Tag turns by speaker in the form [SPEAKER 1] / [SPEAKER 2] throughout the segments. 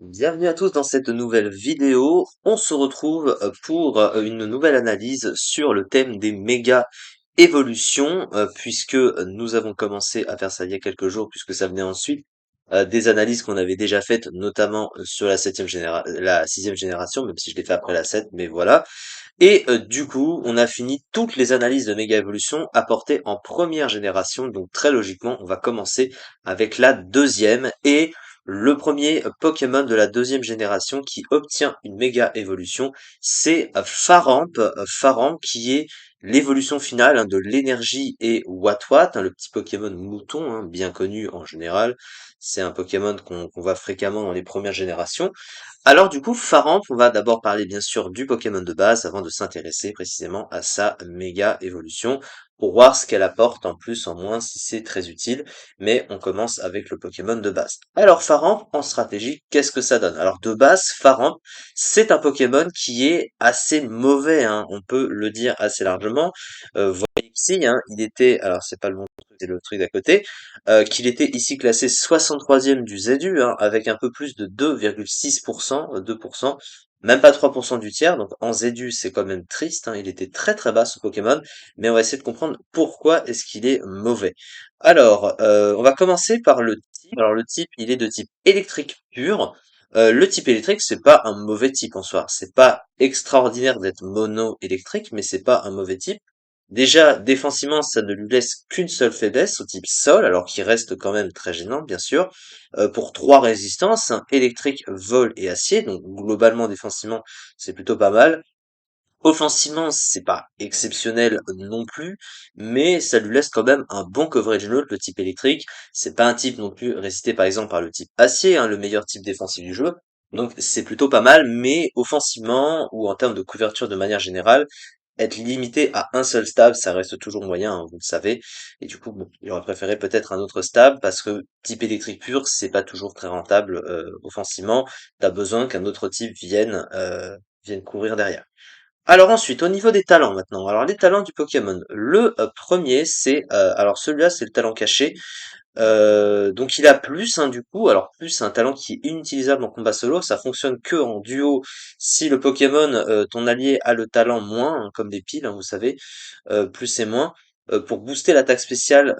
[SPEAKER 1] Bienvenue à tous dans cette nouvelle vidéo. On se retrouve pour une nouvelle analyse sur le thème des méga évolutions, puisque nous avons commencé à faire ça il y a quelques jours, puisque ça venait ensuite des analyses qu'on avait déjà faites, notamment sur la sixième génération, même si je l'ai fait après la 7, mais voilà. Et du coup, on a fini toutes les analyses de méga évolution apportées en première génération, donc très logiquement, on va commencer avec la deuxième et le premier Pokémon de la deuxième génération qui obtient une méga évolution, c'est Faramp, Faramp qui est l'évolution finale de l'énergie et Watwat, le petit Pokémon mouton, bien connu en général. C'est un Pokémon qu'on voit fréquemment dans les premières générations. Alors du coup, Faramp, on va d'abord parler bien sûr du Pokémon de base avant de s'intéresser précisément à sa méga évolution pour voir ce qu'elle apporte en plus, en moins, si c'est très utile. Mais on commence avec le Pokémon de base. Alors Faramp, en stratégie, qu'est-ce que ça donne? Alors de base, Faramp, c'est un Pokémon qui est assez mauvais, on peut le dire assez largement. Voyez ici, il était, alors c'est pas le bon truc, c'est le truc d'à côté, qu'il était ici classé 63e du ZU, avec un peu plus de 2,6%, 2%, même pas 3% du tiers, donc en ZU c'est quand même triste, il était très très bas ce Pokémon, mais on va essayer de comprendre pourquoi est-ce qu'il est mauvais. Alors, on va commencer par le type. Alors le type, il est de type électrique pur. Le type électrique, c'est pas un mauvais type en soi. C'est pas extraordinaire d'être mono-électrique, mais c'est pas un mauvais type. Déjà, défensivement, ça ne lui laisse qu'une seule faiblesse au type sol, alors qu'il reste quand même très gênant, bien sûr, pour trois résistances, électrique, vol et acier, donc globalement, défensivement, c'est plutôt pas mal. Offensivement, c'est pas exceptionnel non plus, mais ça lui laisse quand même un bon coverage neutre, le type électrique. C'est pas un type non plus résisté par exemple par le type acier, le meilleur type défensif du jeu. Donc c'est plutôt pas mal, mais offensivement ou en termes de couverture de manière générale, être limité à un seul stab, ça reste toujours moyen, vous le savez. Et du coup, bon, j'aurais préféré peut-être un autre stab parce que type électrique pur, c'est pas toujours très rentable offensivement. T'as besoin qu'un autre type vienne courir derrière. Alors ensuite, au niveau des talents maintenant. Alors les talents du Pokémon. Le premier, alors celui-là, c'est le talent caché. Donc il a plus, du coup. Alors plus, c'est un talent qui est inutilisable en combat solo. Ça fonctionne que en duo si le Pokémon, ton allié, a le talent moins, comme les piles, vous savez, plus et moins, pour booster l'attaque spéciale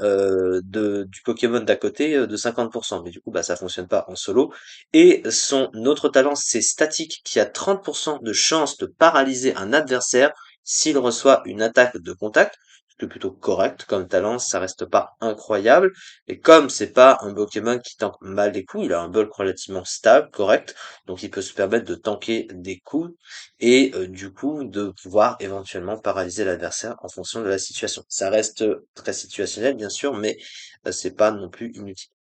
[SPEAKER 1] du Pokémon d'à côté de 50%. Mais du coup, bah, ça fonctionne pas en solo. Et son autre talent, c'est Statique, qui a 30% de chance de paralyser un adversaire s'il reçoit une attaque de contact. C'est plutôt correct comme talent, ça reste pas incroyable. Et comme c'est pas un Pokémon qui tank mal les coups, il a un bulk relativement stable, correct. Donc il peut se permettre de tanker des coups et du coup de pouvoir éventuellement paralyser l'adversaire en fonction de la situation. Ça reste très situationnel bien sûr, mais c'est pas non plus inutile.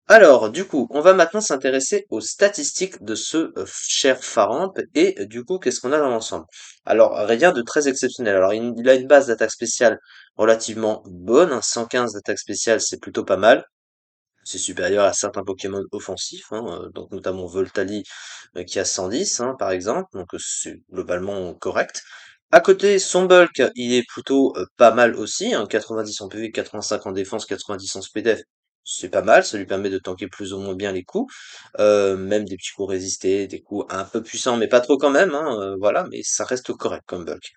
[SPEAKER 1] Alors, du coup, on va maintenant s'intéresser aux statistiques de ce cher Faramp et du coup, qu'est-ce qu'on a dans l'ensemble? Alors, rien de très exceptionnel. Alors, il a une base d'attaque spéciale relativement bonne, 115 d'attaque spéciale, c'est plutôt pas mal. C'est supérieur à certains Pokémon offensifs, donc notamment Voltali qui a 110, par exemple, donc c'est globalement correct. À côté, son bulk, il est plutôt pas mal aussi, 90 en PV, 85 en défense, 90 en SPDF. C'est pas mal, ça lui permet de tanker plus ou moins bien les coups, même des petits coups résistés, des coups un peu puissants, mais pas trop quand même, voilà, mais ça reste correct comme bulk.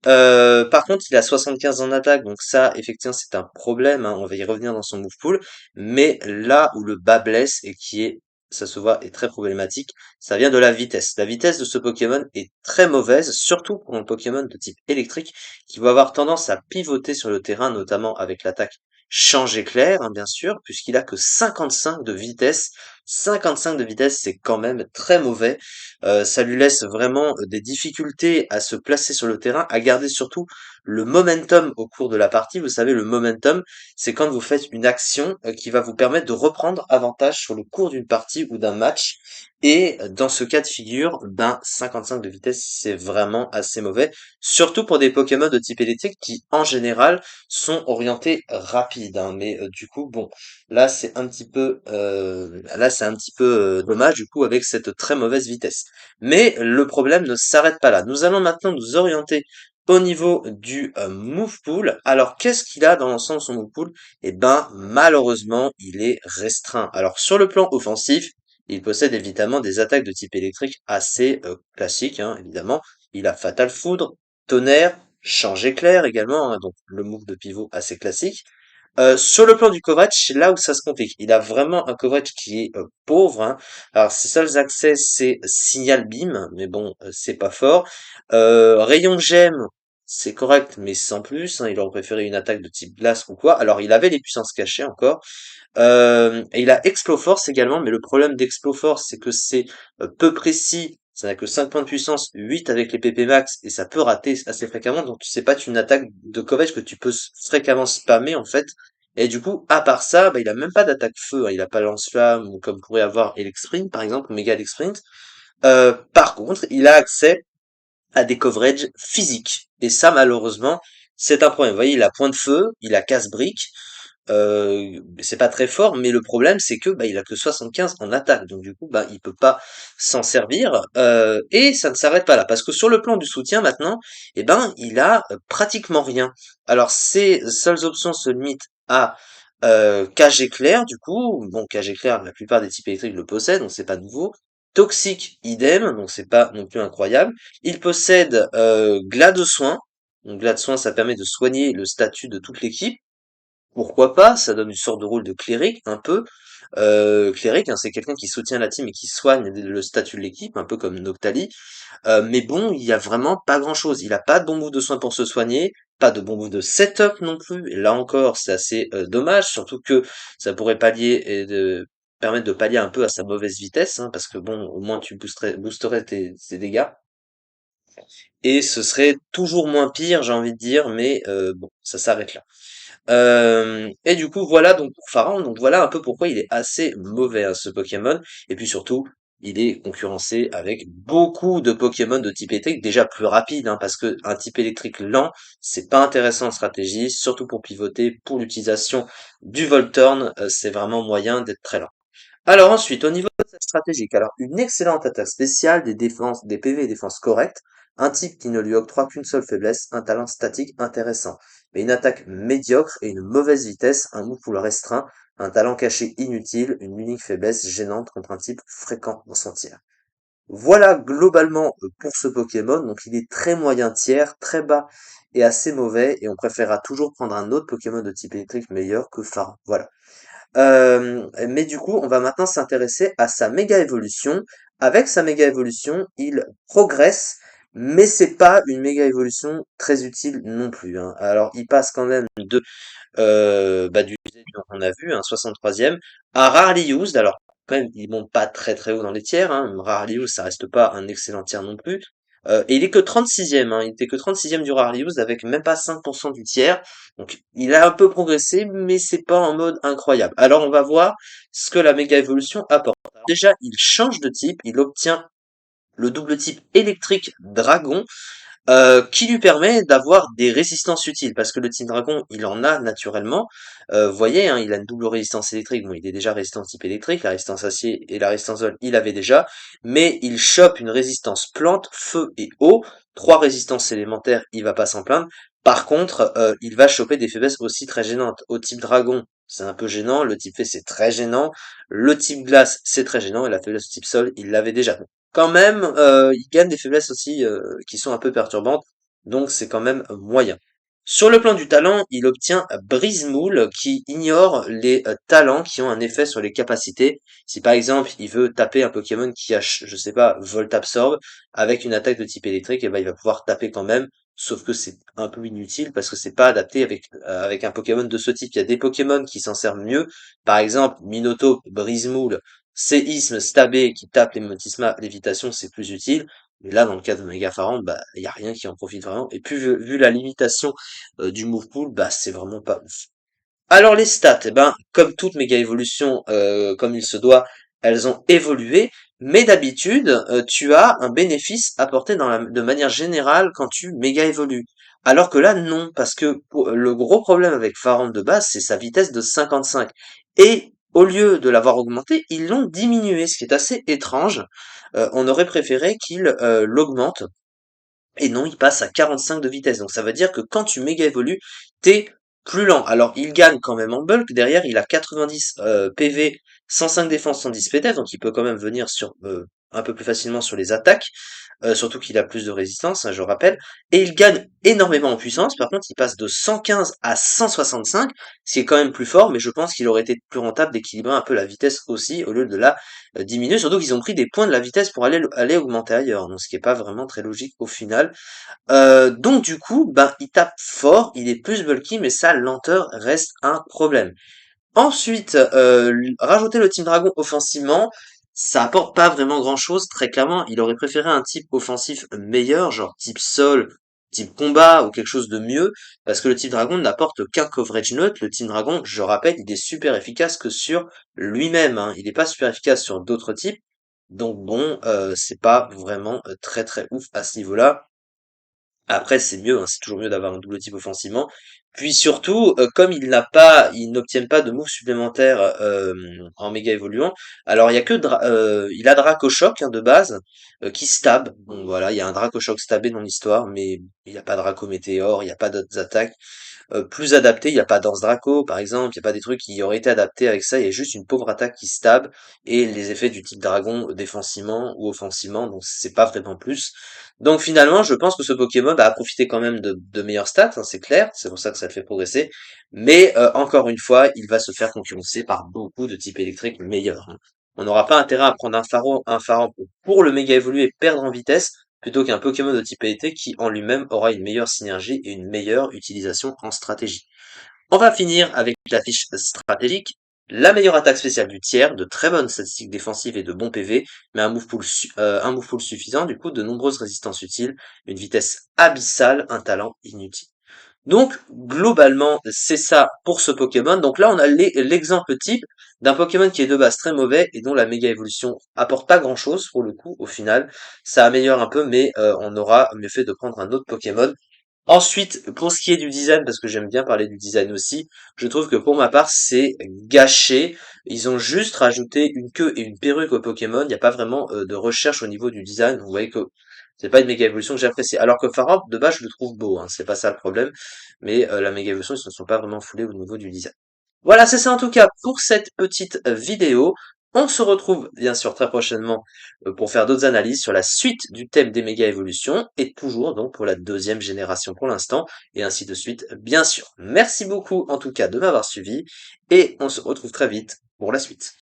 [SPEAKER 1] Par contre, il a 75 en attaque, donc ça, effectivement, c'est un problème, on va y revenir dans son move pool. Mais là où le bas blesse et ça se voit, est très problématique, ça vient de la vitesse. La vitesse de ce Pokémon est très mauvaise, surtout pour un Pokémon de type électrique, qui va avoir tendance à pivoter sur le terrain, notamment avec l'attaque Change éclair, bien sûr, puisqu'il a que 55 de vitesse. 55 de vitesse, c'est quand même très mauvais. Ça lui laisse vraiment des difficultés à se placer sur le terrain, à garder surtout le momentum au cours de la partie. Vous savez, le momentum, c'est quand vous faites une action qui va vous permettre de reprendre avantage sur le cours d'une partie ou d'un match. Et dans ce cas de figure, 55 de vitesse, c'est vraiment assez mauvais. Surtout pour des Pokémon de type électrique qui, en général, sont orientés rapides. Mais du coup, bon, là c'est un petit peu dommage du coup avec cette très mauvaise vitesse. Mais le problème ne s'arrête pas là. Nous allons maintenant nous orienter au niveau du move pool. Alors qu'est-ce qu'il a dans l'ensemble son move pool? Eh ben malheureusement il est restreint. Alors sur le plan offensif, Il possède évidemment des attaques de type électrique assez classiques, hein, évidemment. Il a Fatal Foudre, Tonnerre, Change Éclair également, hein, donc le move de pivot assez classique. Sur le plan du coverage, c'est là où ça se complique. Il a vraiment un coverage qui est pauvre, hein. Alors ses seuls accès, c'est Signal Beam, mais bon, c'est pas fort. Rayon Gemme, c'est correct, mais sans plus, hein. Il aurait préféré une attaque de type glace ou quoi. Alors il avait les puissances cachées encore. Et il a Exploforce également, mais le problème d'Exploforce, c'est que c'est peu précis. Ça n'a que 5 points de puissance, 8 avec les PP max, et ça peut rater assez fréquemment, donc c'est pas une attaque de coverage que tu peux fréquemment spammer en fait. Et du coup, à part ça, bah, il a même pas d'attaque feu, hein. Il a pas lance-flamme, ou comme pourrait avoir Elexprint par exemple, Mega Elexprint. Par contre, il a accès à des coverages physiques. Et ça, malheureusement, c'est un problème. Vous voyez, il a point de feu, il a casse-brique, c'est pas très fort, mais le problème c'est que bah, il a que 75 en attaque, donc du coup bah il peut pas s'en servir. Et ça ne s'arrête pas là, parce que sur le plan du soutien maintenant, eh ben il a pratiquement rien. Alors ses seules options se limitent à Cage éclair, du coup, bon Cage éclair, la plupart des types électriques le possèdent, donc c'est pas nouveau. Toxique, idem, donc c'est pas non plus incroyable. Il possède Glas de soin. Donc Glas de soin, ça permet de soigner le statut de toute l'équipe. Pourquoi pas? Ça donne une sorte de rôle de cléric, un peu. Cléric, hein, c'est quelqu'un qui soutient la team et qui soigne le statut de l'équipe, un peu comme Noctali. Mais bon, il y a vraiment pas grand-chose. Il a pas de bon move de soin pour se soigner, pas de bon move de setup non plus. Et là encore, c'est assez dommage, surtout que ça pourrait pallier et permettre de pallier un peu à sa mauvaise vitesse, hein, parce que bon, au moins tu boosterais tes dégâts. Et ce serait toujours moins pire, j'ai envie de dire, mais bon, ça s'arrête là. Et du coup, voilà donc pour Pharaon, donc voilà un peu pourquoi il est assez mauvais, hein, ce Pokémon. Et puis surtout, il est concurrencé avec beaucoup de Pokémon de type électrique, déjà plus rapide, hein, parce que un type électrique lent, c'est pas intéressant en stratégie, surtout pour pivoter, pour l'utilisation du Voltorn, c'est vraiment moyen d'être très lent. Alors ensuite, au niveau de sa stratégique, alors une excellente attaque spéciale, des défenses, des PV et défenses correctes, un type qui ne lui octroie qu'une seule faiblesse, un talent statique intéressant, mais une attaque médiocre et une mauvaise vitesse, un move pour le restreint, un talent caché inutile, une unique faiblesse gênante contre un type fréquent dans son tiers. Voilà globalement pour ce Pokémon, donc il est très moyen tiers, très bas et assez mauvais, et on préférera toujours prendre un autre Pokémon de type électrique meilleur que Pharaon. Voilà. Mais du coup, on va maintenant s'intéresser à sa méga évolution. Avec sa méga évolution, il progresse, mais c'est pas une méga évolution très utile non plus, hein. Alors, il passe quand même de bah, du Z qu'on a vu, un 63e, à Rarely Used. Alors, quand même, il monte pas très très haut dans les tiers, hein. Rarely Used, ça reste pas un excellent tiers non plus. Et il est que 36e, hein. Il était que 36e du Rarely Used avec même pas 5% du tiers. Donc, il a un peu progressé, mais c'est pas en mode incroyable. Alors, on va voir ce que la méga évolution apporte. Alors, déjà, il change de type, il obtient le double type électrique dragon, qui lui permet d'avoir des résistances utiles, parce que le Team Dragon, il en a naturellement. Vous voyez, hein, il a une double résistance électrique. Bon, il est déjà résistant type électrique, la résistance acier et la résistance vol, il avait déjà, mais il chope une résistance plante, feu et eau. Trois résistances élémentaires, il va pas s'en plaindre. Par contre, il va choper des faiblesses aussi très gênantes. Au type dragon, c'est un peu gênant. Le type fée, c'est très gênant. Le type glace, c'est très gênant. Et la faiblesse au type sol, il l'avait déjà. Quand même, il gagne des faiblesses aussi qui sont un peu perturbantes, donc c'est quand même moyen. Sur le plan du talent, il obtient Brise-Moule qui ignore les talents qui ont un effet sur les capacités. Si par exemple il veut taper un Pokémon qui a, je sais pas, Volt Absorb avec une attaque de type électrique, et ben il va pouvoir taper quand même, sauf que c'est un peu inutile parce que c'est pas adapté avec un Pokémon de ce type. Il y a des Pokémon qui s'en servent mieux, par exemple Minotaur, Brise-Moule, séisme, stabé qui tape les Motisma, lévitation, c'est plus utile. Mais là, dans le cas de Megafaran, bah, il y a rien qui en profite vraiment. Et puis, vu la limitation du move pool, bah, c'est vraiment pas ouf. Alors, les stats, eh ben, comme toute méga évolution, comme il se doit, elles ont évolué. Mais d'habitude, tu as un bénéfice apporté de manière générale quand tu méga évolues. Alors que là, non, parce que le gros problème avec Pharaon de base, c'est sa vitesse de 55. Et au lieu de l'avoir augmenté, ils l'ont diminué, ce qui est assez étrange. On aurait préféré qu'il l'augmente. Et non, il passe à 45 de vitesse. Donc ça veut dire que quand tu méga évolues, t'es plus lent. Alors il gagne quand même en bulk. Derrière, il a 90 PV 105 défense, 110 PDF, donc il peut quand même venir sur un peu plus facilement sur les attaques, surtout qu'il a plus de résistance, hein, je rappelle. Et il gagne énormément en puissance, par contre il passe de 115 à 165, ce qui est quand même plus fort, mais je pense qu'il aurait été plus rentable d'équilibrer un peu la vitesse aussi, au lieu de la diminuer, surtout qu'ils ont pris des points de la vitesse pour aller augmenter ailleurs, donc ce qui est pas vraiment très logique au final. Donc du coup, ben, il tape fort, il est plus bulky, mais sa lenteur reste un problème. Ensuite, rajouter le Team Dragon offensivement, ça apporte pas vraiment grand-chose. Très clairement, il aurait préféré un type offensif meilleur, genre type sol, type combat ou quelque chose de mieux, parce que le Team Dragon n'apporte qu'un coverage neutre. Le Team Dragon, je rappelle, il est super efficace que sur lui-même, hein. Il n'est pas super efficace sur d'autres types. Donc bon, c'est pas vraiment très très ouf à ce niveau-là. Après, c'est mieux, hein, c'est toujours mieux d'avoir un double type offensivement. Puis surtout, comme ils n'obtiennent pas de moves supplémentaires en méga évoluant. Alors il y a que il a Dracochoc hein, de base qui stab. Bon voilà, il y a un Dracochoc stabé dans l'histoire, mais il n'y a pas Draco Météore, il n'y a pas d'autres attaques plus adapté. Il n'y a pas Danse Draco, par exemple. Il n'y a pas des trucs qui auraient été adaptés avec ça. Il y a juste une pauvre attaque qui stab et les effets du type dragon défensivement ou offensivement. Donc c'est pas vraiment plus. Donc finalement, je pense que ce Pokémon a profité quand même de meilleures stats, hein, c'est clair. C'est pour ça que ça le fait progresser. Mais encore une fois, il va se faire concurrencer par beaucoup de types électriques meilleurs, hein. On n'aura pas intérêt à prendre un pharaon pour le méga évoluer et perdre en vitesse, plutôt qu'un Pokémon de type électrique qui en lui-même aura une meilleure synergie et une meilleure utilisation en stratégie. On va finir avec la fiche stratégique. La meilleure attaque spéciale du tiers, de très bonnes statistiques défensives et de bons PV, mais un move pool suffisant, du coup de nombreuses résistances utiles, une vitesse abyssale, un talent inutile. Donc, globalement, c'est ça pour ce Pokémon. Donc là, on a l'exemple type d'un Pokémon qui est de base très mauvais et dont la méga évolution apporte pas grand chose pour le coup, au final. Ça améliore un peu, mais on aura mieux fait de prendre un autre Pokémon. Ensuite, pour ce qui est du design, parce que j'aime bien parler du design aussi, je trouve que pour ma part, c'est gâché. Ils ont juste rajouté une queue et une perruque au Pokémon. Il n'y a pas vraiment de recherche au niveau du design. Vous voyez que c'est pas une méga évolution que j'apprécie. Alors que Farab, de base, je le trouve beau, hein. C'est pas ça le problème. Mais la méga évolution, ils ne se sont pas vraiment foulés au niveau du design. Voilà, c'est ça en tout cas pour cette petite vidéo. On se retrouve bien sûr très prochainement pour faire d'autres analyses sur la suite du thème des méga évolutions et toujours donc pour la deuxième génération pour l'instant et ainsi de suite bien sûr. Merci beaucoup en tout cas de m'avoir suivi et on se retrouve très vite pour la suite.